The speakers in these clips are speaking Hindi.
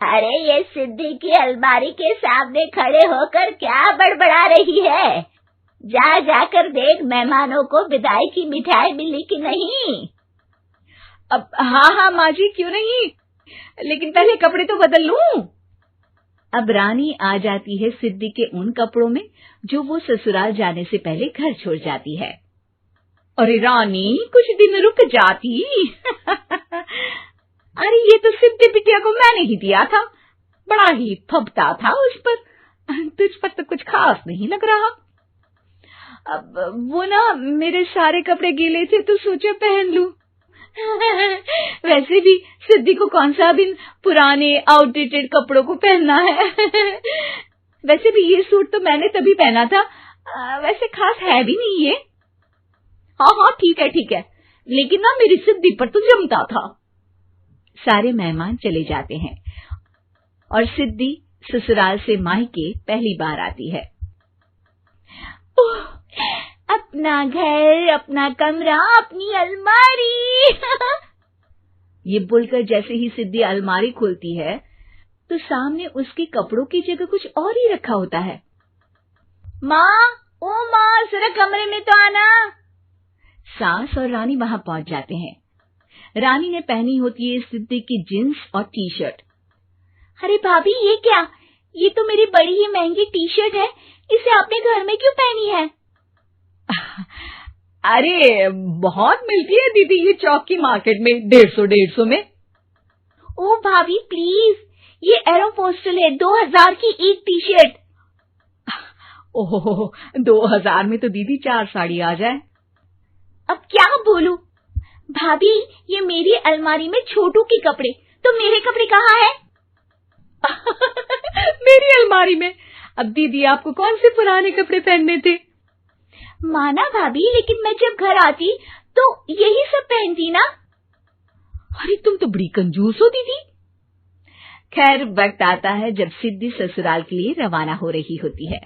अरे ये सिद्धि की अलमारी के सामने खड़े होकर क्या बड़बड़ा रही है? जा जाकर देख मेहमानों को विदाई की मिठाई मिली कि नहीं। अब हाँ माँ जी, क्यों नहीं, लेकिन पहले कपड़े तो बदल लूं। अब रानी आ जाती है सिद्धि के उन कपड़ों में जो वो ससुराल जाने से पहले घर छोड़ जाती है। अरे रानी, कुछ दिन रुक जाती। अरे ये तो सिद्धि बिटिया को मैंने ही दिया था, बड़ा ही फबता था उस पर, तुझ पर तो कुछ खास नहीं लग रहा। अब वो ना मेरे सारे कपड़े गीले थे तो सोचा पहन लूं। वैसे भी सिद्धि को कौन सा भी पुराने आउटडेटेड कपड़ों को पहनना है। वैसे भी ये सूट तो मैंने तभी पहना था, वैसे खास है भी नहीं ये। हाँ ठीक है, लेकिन ना मेरी सिद्धि पर तो जमता था। सारे मेहमान चले जाते हैं और सिद्धि ससुराल से मायके पहली बार आती है। अपना घर, अपना कमरा, अपनी अलमारी। ये बोलकर जैसे ही सिद्धि अलमारी खोलती है तो सामने उसके कपड़ों की जगह कुछ और ही रखा होता है। माँ, ओ माँ, जरा कमरे में तो आना। सास और रानी वहां पहुंच जाते हैं। रानी ने पहनी होती है सिद्धि की जींस और टी शर्ट। अरे भाभी, ये क्या? ये तो मेरी बड़ी ही महंगी टी शर्ट है, इसे आपने घर में क्यों पहनी है? अरे बहुत मिलती है दीदी ये चौक की मार्केट में, 150 में। ओ भाभी प्लीज, ये एरोपोस्टल है, 2000 की एक टी शर्ट। ओह, 2000 में तो दीदी 4 साड़ी आ जाए। अब क्या बोलूं भाभी, ये मेरी अलमारी में छोटू के कपड़े, तो मेरे कपड़े कहाँ हैं? मेरी अलमारी में। अब दीदी आपको कौन से पुराने कपड़े पहनने थे? माना भाभी, लेकिन मैं जब घर आती तो यही सब पहनती ना। अरे तुम तो बड़ी कंजूस हो दीदी। खैर, वक्त आता है जब सिद्धि ससुराल के लिए रवाना हो रही होती है।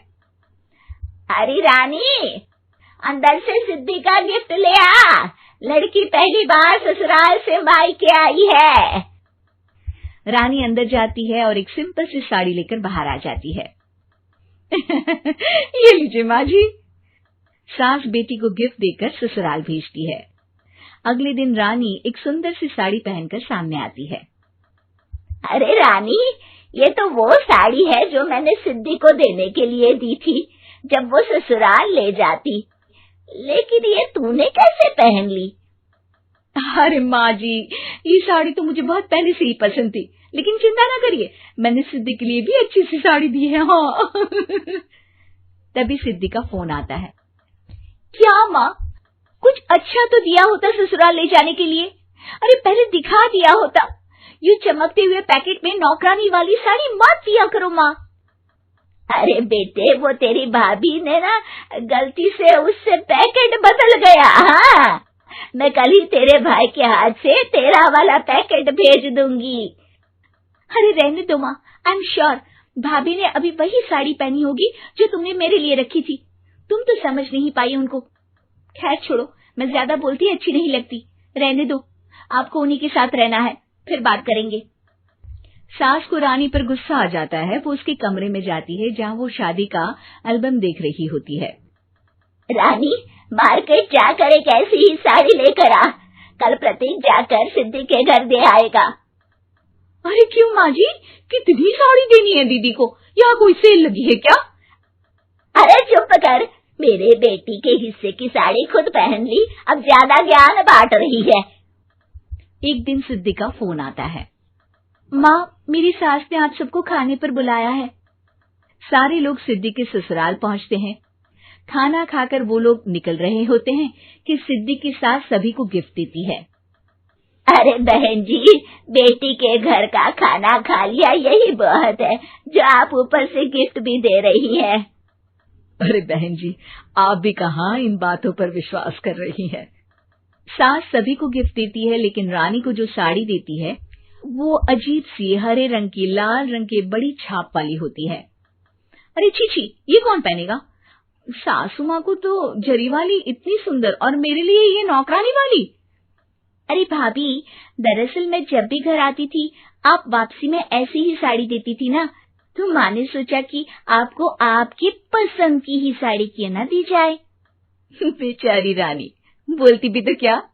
अरे रानी, अंदर से सिद्धि का गिफ्ट ले आ, लड़की पहली बार ससुराल से मायके आई है। रानी अंदर जाती है और एक सिंपल सी साड़ी लेकर बाहर आ जाती है। ये लीजिए माँ जी। सास बेटी को गिफ्ट देकर ससुराल भेजती है। अगले दिन रानी एक सुंदर सी साड़ी पहनकर सामने आती है। अरे रानी, ये तो वो साड़ी है जो मैंने सिद्धि को देने के लिए दी थी जब वो ससुराल ले जाती, लेकिन ये तूने कैसे पहन ली? अरे माँ जी, ये साड़ी तो मुझे बहुत पहले से ही पसंद थी, लेकिन चिंता ना करिए, मैंने सिद्धि के लिए भी अच्छी सी साड़ी दी है। हाँ। तभी सिद्धि का फोन आता है। क्या माँ, कुछ अच्छा तो दिया होता ससुराल ले जाने के लिए, अरे पहले दिखा दिया होता। ये चमकते हुए पैकेट में नौकरानी वाली साड़ी मत दिया करो माँ। अरे बेटे, वो तेरी भाभी ने ना गलती से उससे पैकेट बदल गया। हाँ, मैं कल ही तेरे भाई के हाथ से तेरा वाला पैकेट भेज दूंगी। अरे रहने दो माँ, आई एम श्योर भाभी ने अभी वही साड़ी पहनी होगी जो तुमने मेरे लिए रखी थी, तुम तो समझ नहीं पाई उनको। खैर छोड़ो, मैं ज्यादा बोलती अच्छी नहीं लगती, रहने दो, आपको उन्हीं के साथ रहना है, फिर बात करेंगे। सास को रानी पर गुस्सा आ जाता है। वो उसके कमरे में जाती है जहाँ वो शादी का एल्बम देख रही होती है। रानी, मार्केट जाकर एक ऐसी ही साड़ी लेकर आ, कल प्रतीक जाकर सिद्धि के घर दे आएगा। अरे क्यों माँ जी, कितनी साड़ी देनी है दीदी को? यहाँ कोई सेल लगी है क्या? अरे चुप कर, मेरे बेटी के हिस्से की साड़ी खुद पहन ली, अब ज्यादा ज्ञान बांट रही है। एक दिन सिद्धि का फोन आता है। माँ, मेरी सास ने आप सबको खाने पर बुलाया है। सारे लोग सिद्धि के ससुराल पहुँचते हैं। खाना खाकर वो लोग निकल रहे होते हैं कि सिद्धि की सास सभी को गिफ्ट देती है। अरे बहन जी, बेटी के घर का खाना खा लिया, यही बहुत है, जो आप ऊपर से गिफ्ट भी दे रही है। अरे बहन जी, आप भी कहाँ इन बातों पर विश्वास कर रही हैं। सास सभी को गिफ्ट देती है, लेकिन रानी को जो साड़ी देती है वो अजीब सी हरे रंग की, लाल रंग की बड़ी छाप वाली होती है। अरे छी, ये कौन पहनेगा? सासू माँ को तो जरी वाली इतनी सुंदर, और मेरे लिए ये नौकरानी वाली। अरे भाभी, दरअसल मैं जब भी घर आती थी आप वापसी में ऐसी ही साड़ी देती थी ना, तो माँ ने सोचा कि आपको आपकी पसंद की ही साड़ी क्यों ना दी जाए। बेचारी रानी, बोलती भी तो क्या।